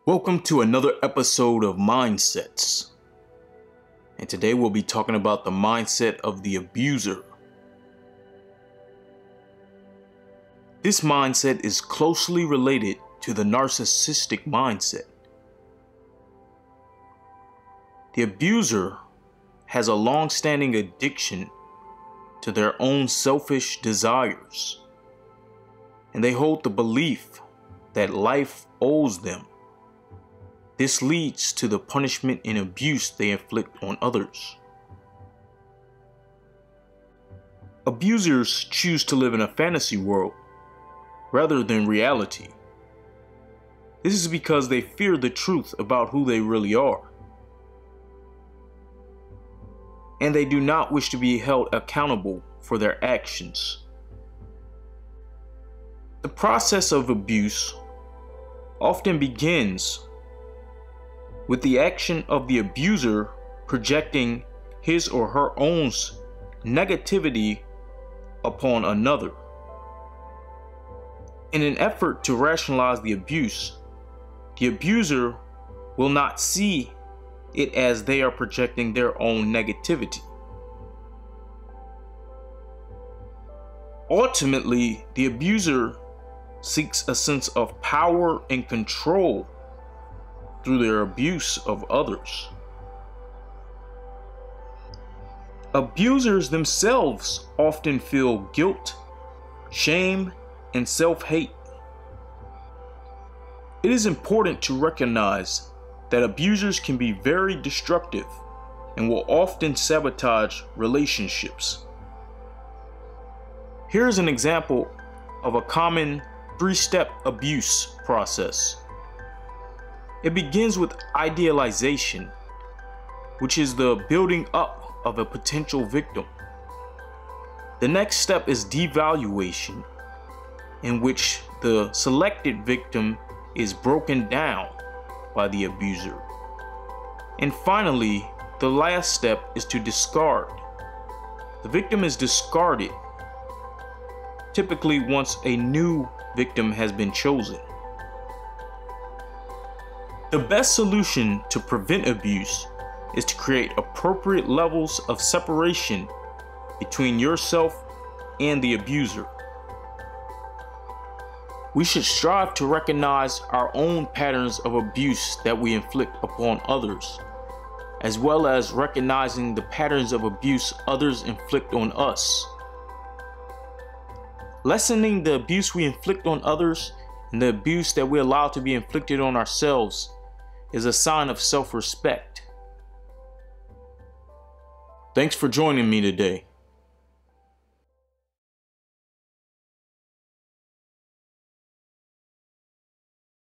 Welcome to another episode of Mindsets. And today we'll be talking about the mindset of the abuser. This mindset is closely related to the narcissistic mindset. The abuser has a long-standing addiction to their own selfish desires, and they hold the belief that life owes them. This leads to the punishment and abuse they inflict on others. Abusers choose to live in a fantasy world rather than reality. This is because they fear the truth about who they really are, and they do not wish to be held accountable for their actions. The process of abuse often begins with the action of the abuser projecting his or her own negativity upon another. In an effort to rationalize the abuse, the abuser will not see it as they are projecting their own negativity. Ultimately, the abuser seeks a sense of power and control through their abuse of others. Abusers themselves often feel guilt, shame, and self-hate. It is important to recognize that abusers can be very destructive and will often sabotage relationships. Here's an example of a common three-step abuse process. It begins with idealization, which is the building up of a potential victim. The next step is devaluation, in which the selected victim is broken down by the abuser. And finally, the last step is to discard. The victim is discarded, typically once a new victim has been chosen. The best solution to prevent abuse is to create appropriate levels of separation between yourself and the abuser. We should strive to recognize our own patterns of abuse that we inflict upon others, as well as recognizing the patterns of abuse others inflict on us. Lessening the abuse we inflict on others and the abuse that we allow to be inflicted on ourselves is a sign of self-respect. Thanks for joining me today.